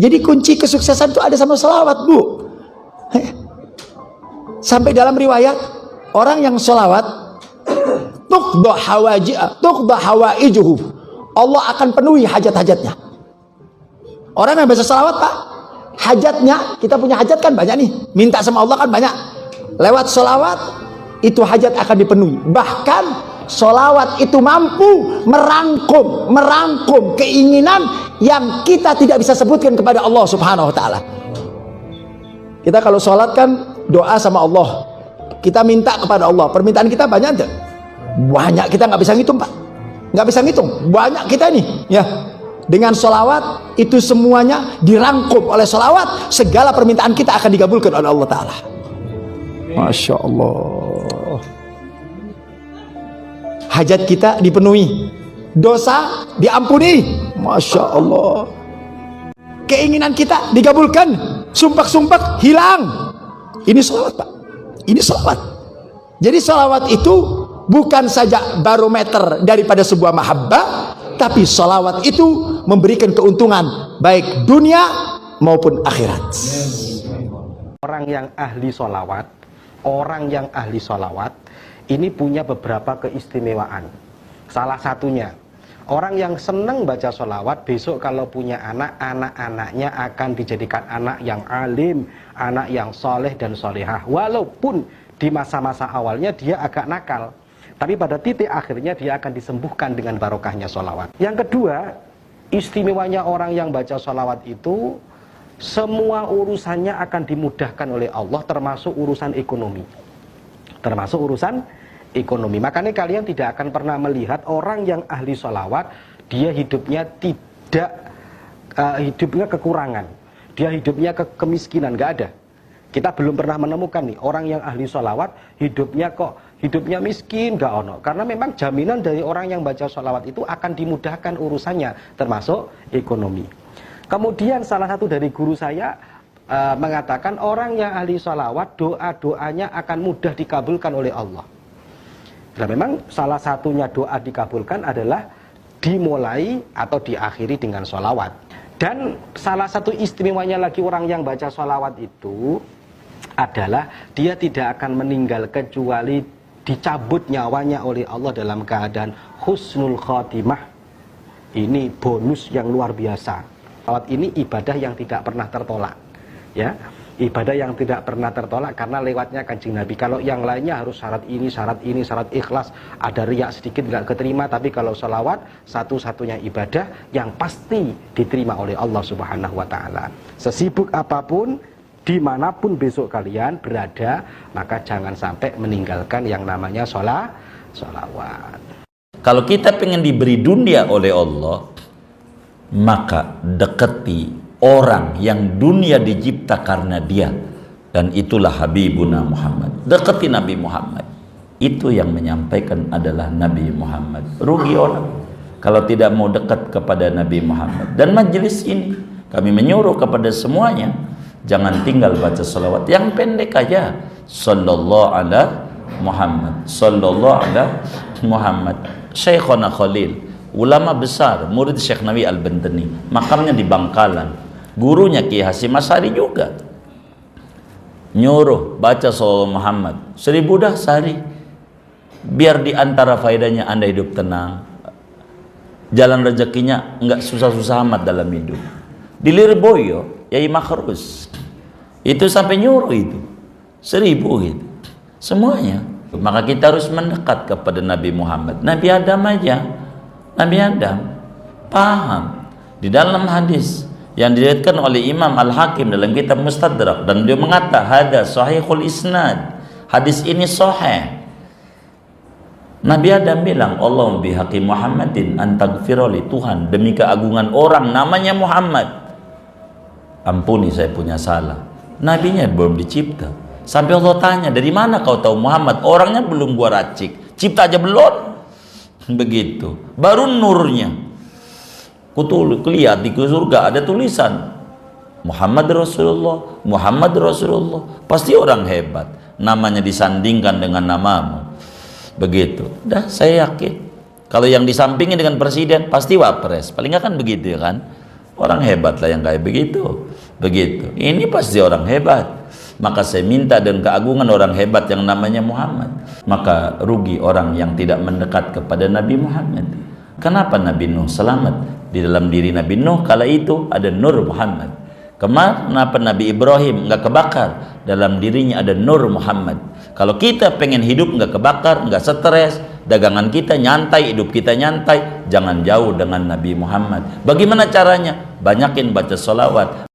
Jadi kunci kesuksesan itu ada sama salawat, Bu. Sampai dalam riwayat, orang yang salawat tuqda hawaijuhu, Allah akan penuhi hajat-hajatnya. Orang yang baca salawat, Pak, hajatnya, kita punya hajat kan banyak nih, minta sama Allah kan banyak. Lewat salawat itu hajat akan dipenuhi. Bahkan salawat itu mampu merangkum keinginan yang kita tidak bisa sebutkan kepada Allah Subhanahu wa taala. Kita kalau sholat kan doa sama Allah, kita minta kepada Allah, permintaan kita banyak enggak? Banyak, kita nggak bisa ngitung, Pak, nggak bisa ngitung, banyak kita nih ya. Dengan sholawat itu semuanya dirangkum oleh sholawat, segala permintaan kita akan dikabulkan oleh Allah Ta'ala. Masya Allah. Hajat kita dipenuhi, dosa diampuni, Masya Allah. Keinginan kita dikabulkan, sumpah-sumpah hilang. Ini sholawat, Pak, ini sholawat. Jadi sholawat itu bukan saja barometer daripada sebuah mahabbah, tapi sholawat itu memberikan keuntungan baik dunia maupun akhirat. Orang yang ahli sholawat ini punya beberapa keistimewaan. Salah satunya, orang yang senang baca sholawat, besok kalau punya anak-anaknya akan dijadikan anak yang alim, anak yang soleh dan solehah. Walaupun di masa-masa awalnya dia agak nakal, tapi pada titik akhirnya dia akan disembuhkan dengan barokahnya sholawat. Yang kedua, istimewanya orang yang baca sholawat itu, semua urusannya akan dimudahkan oleh Allah, termasuk urusan ekonomi. Makanya kalian tidak akan pernah melihat orang yang ahli sholawat, dia hidupnya hidupnya kekurangan, dia hidupnya kemiskinan, nggak ada. Kita belum pernah menemukan nih orang yang ahli sholawat hidupnya miskin, gak ono. Karena memang jaminan dari orang yang baca sholawat itu akan dimudahkan urusannya, termasuk ekonomi. Kemudian salah satu dari guru saya mengatakan orang yang ahli sholawat, doa-doanya akan mudah dikabulkan oleh Allah. Nah, memang salah satunya doa dikabulkan adalah dimulai atau diakhiri dengan sholawat. Dan salah satu istimewanya lagi orang yang baca sholawat itu adalah dia tidak akan meninggal kecuali dicabut nyawanya oleh Allah dalam keadaan husnul khotimah. Ini bonus yang luar biasa. Sholawat ini ibadah yang tidak pernah tertolak, ya, ibadah yang tidak pernah tertolak karena lewatnya Kanjeng Nabi. Kalau yang lainnya harus syarat ini, syarat ikhlas, ada riak sedikit nggak keterima. Tapi kalau sholawat satu-satunya ibadah yang pasti diterima oleh Allah Subhanahu wa taala. Sesibuk apapun, dimanapun besok kalian berada, maka jangan sampai meninggalkan yang namanya sholawat. Kalau kita pengen diberi dunia oleh Allah, maka dekati orang yang dunia dicipta karena dia, dan itulah Habibuna Muhammad. Dekati Nabi Muhammad. Itu yang menyampaikan adalah Nabi Muhammad. Rugi orang kalau tidak mau dekat kepada Nabi Muhammad. Dan majelis ini kami menyuruh kepada semuanya, jangan tinggal baca salawat yang pendek aja. Sallallahu ala Muhammad, sallallahu ala Muhammad. Syekhona Khalil, ulama besar, murid Syekh Nawawi Al-Bantani, makamnya di Bangkalan. Gurunya Ki Hasyim Asy'ari juga nyuruh baca sallallahu Muhammad 1000 dah sehari, biar di antara faedahnya Anda hidup tenang, jalan rezekinya enggak susah-susah amat dalam hidup. Di Lirboyo Yai Makhrus itu sampai nyuruh itu 1000 gitu semuanya. Maka kita harus mendekat kepada Nabi Muhammad. Nabi Adam aja, Nabi Adam paham di dalam hadis yang diriwayatkan oleh Imam Al-Hakim dalam kitab Mustadrak, dan beliau mengatakan hada sahihul isnad, hadis ini sahih. Nabi Adam bilang, Allah bihaqi Muhammadin antagfiroli, Tuhan demi keagungan orang namanya Muhammad, ampuni saya punya salah. Nabinya belum dicipta, sampai Allah tanya, dari mana kau tahu Muhammad? Orangnya belum gua racik, cipta aja belum. Begitu baru nurnya. Kutul lihat di surga ada tulisan Muhammad Rasulullah, Muhammad Rasulullah. Pasti orang hebat, namanya disandingkan dengan namamu. Begitu. Dah saya yakin kalau yang disampingin dengan presiden pasti wapres. Paling nggak kan begitu ya kan? Orang hebat lah yang kayak begitu. Begitu. Ini pasti orang hebat. Maka saya minta dan keagungan orang hebat yang namanya Muhammad. Maka rugi orang yang tidak mendekat kepada Nabi Muhammad. Kenapa Nabi Nuh selamat? Di dalam diri Nabi Nuh kala itu ada Nur Muhammad. Kenapa Nabi Ibrahim nggak kebakar? Dalam dirinya ada Nur Muhammad. Kalau kita pengen hidup nggak kebakar, nggak stres, dagangan kita nyantai, hidup kita nyantai, jangan jauh dengan Nabi Muhammad. Bagaimana caranya? Banyakin baca sholawat.